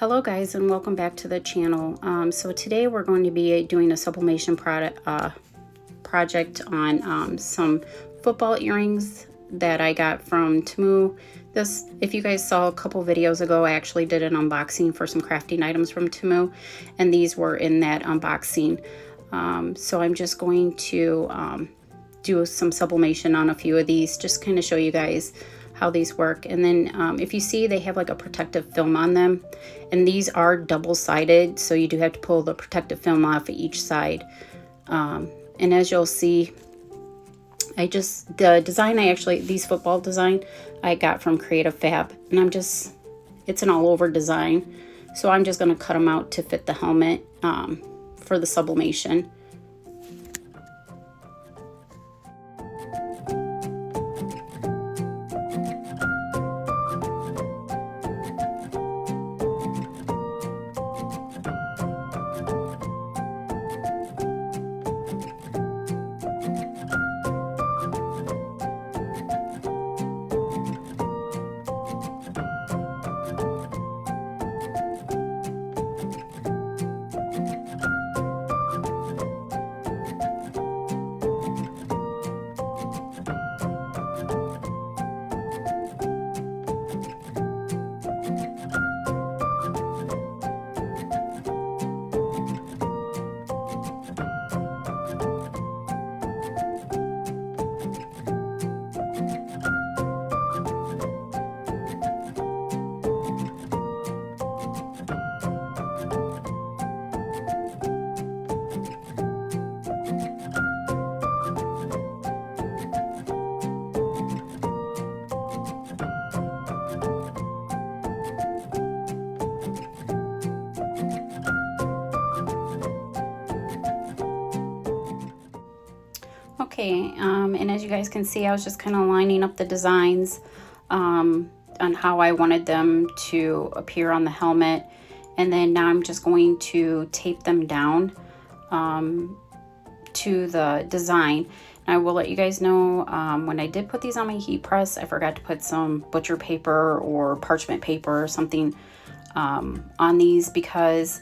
Hello guys, and welcome back to the channel. So today we're going to be doing a sublimation project on some football earrings that I got from Temu. If you guys saw a couple videos ago, I actually did an unboxing for some crafting items from Temu, and these were in that unboxing. So I'm just going to do some sublimation on a few of these, just kind of show you guys how these work. And then if you see, they have like a protective film on them, and these are double-sided, so you do have to pull the protective film off of each side. And as you'll see, these football design I got from Creative Fab, and it's an all-over design, so I'm just going to cut them out to fit the helmet for the sublimation. Okay, and as you guys can see, I was just kind of lining up the designs on how I wanted them to appear on the helmet, and then now I'm just going to tape them down to the design. And I will let you guys know, when I did put these on my heat press, I forgot to put some butcher paper or parchment paper or something on these, because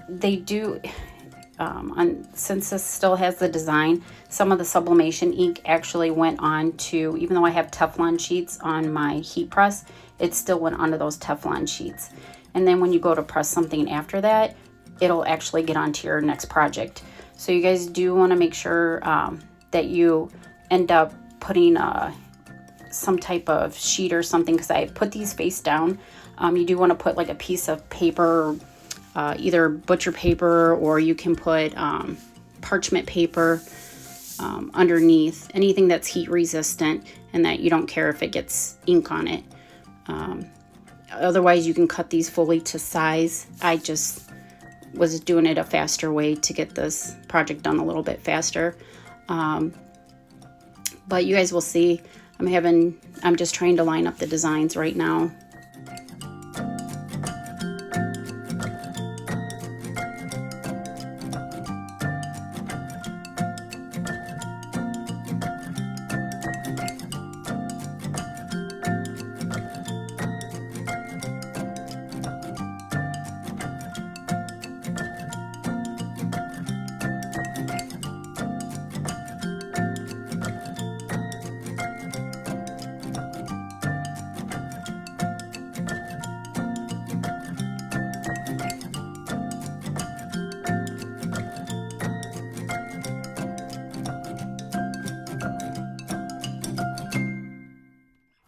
they do... since this still has the design, some of the sublimation ink actually went on to, even though I have Teflon sheets on my heat press, it still went onto those Teflon sheets. And then when you go to press something after that, it'll actually get onto your next project. So you guys do want to make sure that you end up putting some type of sheet or something, because I put these face down. You do want to put like a piece of paper, either butcher paper, or you can put parchment paper underneath, anything that's heat resistant and that you don't care if it gets ink on it. Otherwise you can cut these fully to size. I just was doing it a faster way to get this project done a little bit faster. But you guys will see, I'm just trying to line up the designs right now.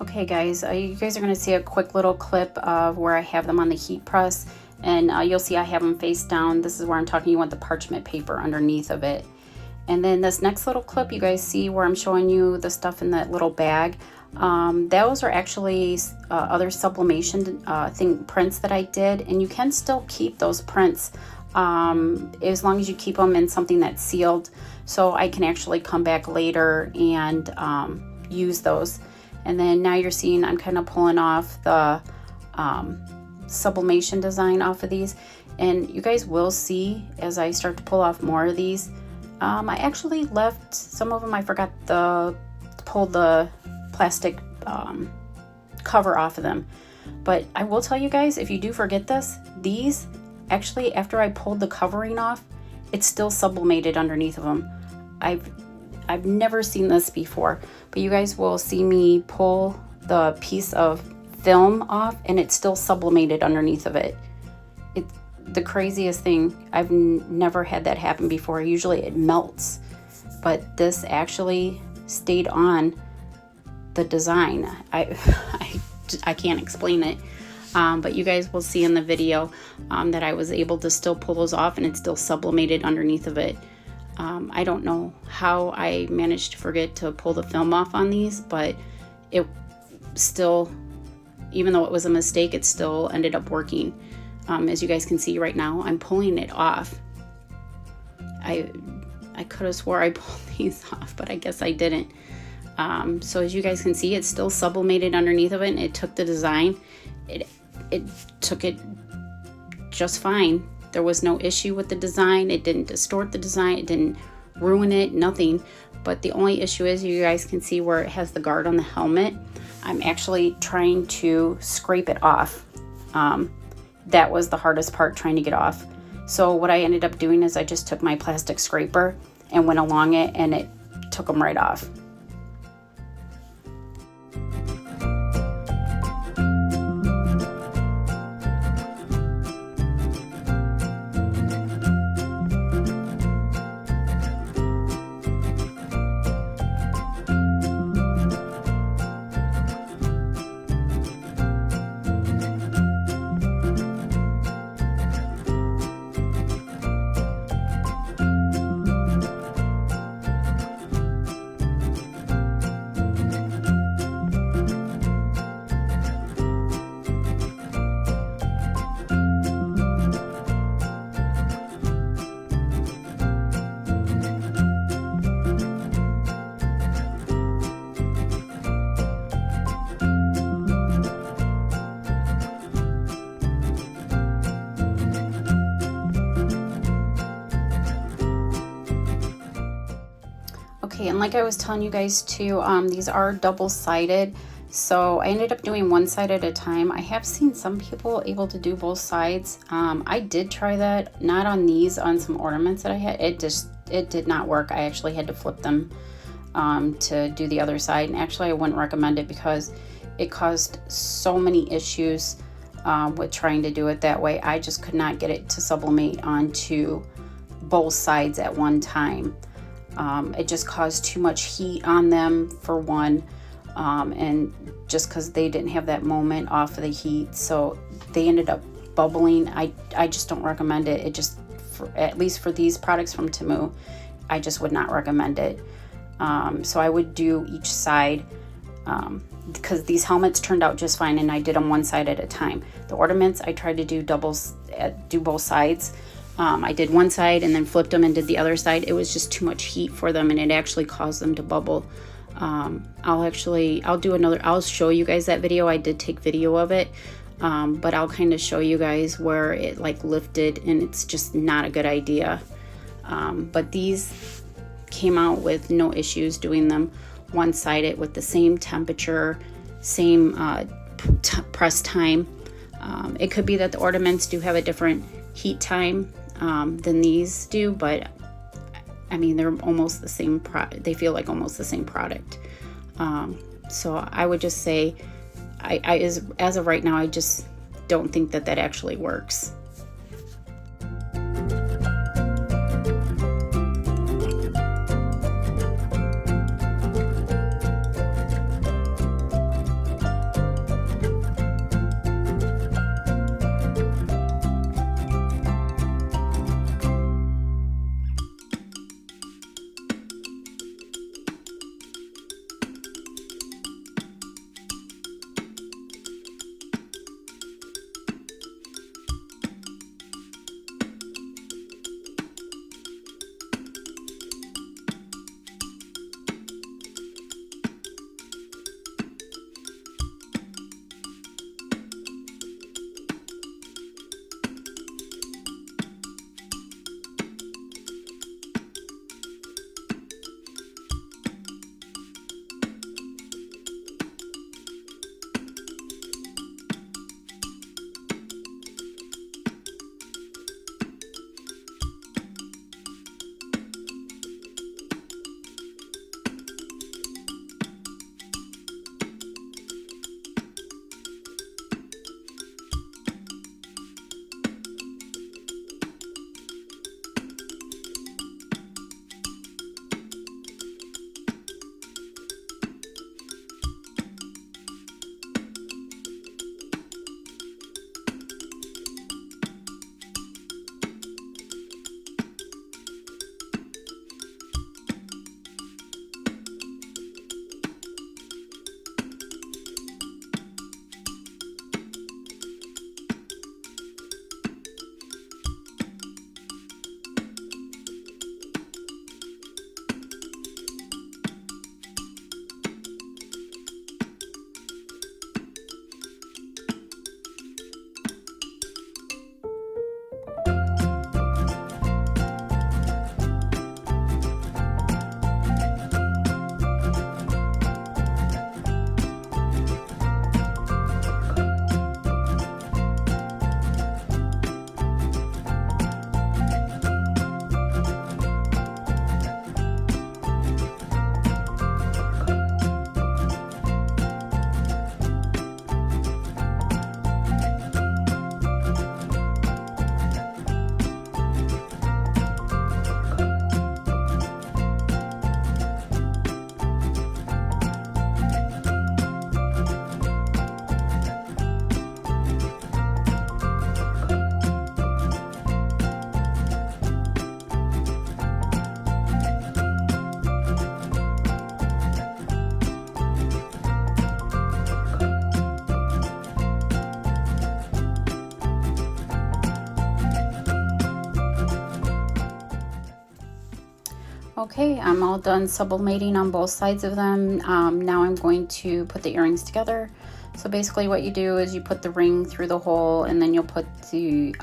Okay guys, you guys are going to see a quick little clip of where I have them on the heat press, and you'll see I have them face down. This is where I'm talking, you want the parchment paper underneath of it. And then this next little clip, you guys see where I'm showing you the stuff in that little bag. Those are actually other sublimation prints that I did, and you can still keep those prints as long as you keep them in something that's sealed, so I can actually come back later and use those. And then now you're seeing I'm kind of pulling off the sublimation design off of these, and you guys will see as I start to pull off more of these, I actually left some of them. I forgot to pull the plastic cover off of them. But I will tell you guys, if you do forget this, these actually, after I pulled the covering off, it's still sublimated underneath of them. I've never seen this before, but you guys will see me pull the piece of film off and it's still sublimated underneath of it. It's the craziest thing. I've never had that happen before. Usually it melts, but this actually stayed on the design. I can't explain it, but you guys will see in the video that I was able to still pull those off and it's still sublimated underneath of it. I don't know how I managed to forget to pull the film off on these, but it still, even though it was a mistake, it still ended up working. As you guys can see right now, I'm pulling it off. I could have swore I pulled these off, but I guess I didn't. So as you guys can see, it's still sublimated underneath of it, and it took the design. It took it just fine. There was no issue with the design. It didn't distort the design. It didn't ruin it, nothing. But the only issue is, you guys can see where it has the guard on the helmet. I'm actually trying to scrape it off. That was the hardest part, trying to get off. So what I ended up doing is I just took my plastic scraper and went along it, and it took them right off. Okay, and like I was telling you guys too, these are double-sided, so I ended up doing one side at a time. I have seen some people able to do both sides. I did try that, not on these, on some ornaments that I had. It did not work. I actually had to flip them to do the other side, and actually I wouldn't recommend it because it caused so many issues with trying to do it that way. I just could not get it to sublimate onto both sides at one time. It just caused too much heat on them, for one, and just because they didn't have that moment off of the heat, so they ended up bubbling. I just don't recommend it. It just, at least for these products from Temu, I just would not recommend it. So I would do each side, because these helmets turned out just fine, and I did them one side at a time. The ornaments, I tried to do do both sides. I did one side and then flipped them and did the other side. It was just too much heat for them, and it actually caused them to bubble. I'll show you guys that video. I did take video of it, but I'll kind of show you guys where it like lifted, and it's just not a good idea. But these came out with no issues doing them one-sided with the same temperature, same press time. It could be that the ornaments do have a different heat time than these do, but I mean, they're almost the same they feel like almost the same product. So I would just say, as of right now, I just don't think that actually works. Okay, I'm all done sublimating on both sides of them. Now I'm going to put the earrings together. So basically what you do is you put the ring through the hole, and then you'll put the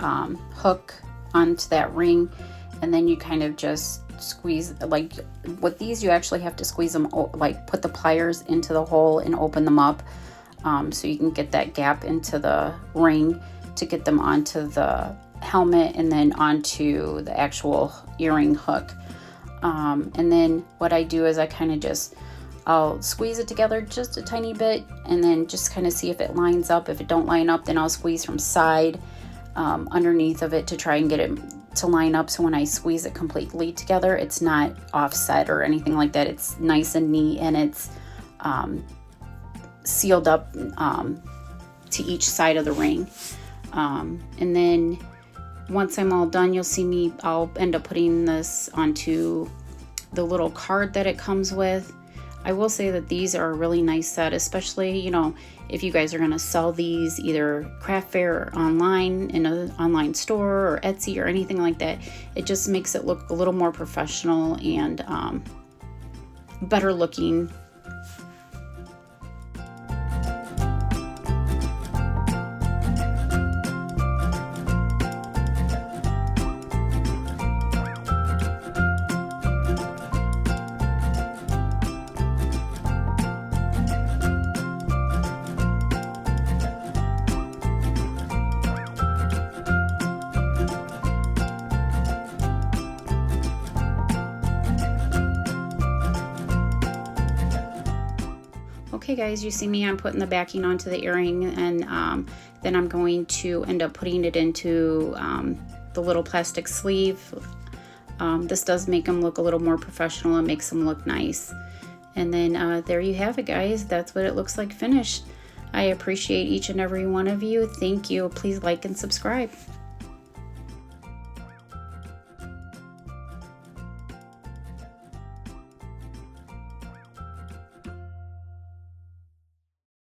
hook onto that ring, and then you kind of just squeeze. Like with these, you actually have to squeeze them, like put the pliers into the hole and open them up, so you can get that gap into the ring to get them onto the helmet and then onto the actual earring hook. And then what I do is I kind of I'll squeeze it together just a tiny bit, and then just kind of see if it lines up. If it don't line up, then I'll squeeze from side underneath of it to try and get it to line up. So when I squeeze it completely together, it's not offset or anything like that. It's nice and neat, and it's sealed up to each side of the ring. And then once I'm all done, you'll see I'll end up putting this onto the little card that it comes with. I will say that these are a really nice set, especially, you know, if you guys are going to sell these either craft fair or online in an online store or Etsy or anything like that. It just makes it look a little more professional and better looking. Okay guys, you see me, I'm putting the backing onto the earring, and then I'm going to end up putting it into the little plastic sleeve. This does make them look a little more professional and makes them look nice. And then there you have it guys, that's what it looks like finished. I appreciate each and every one of you. Thank you. Please like and subscribe.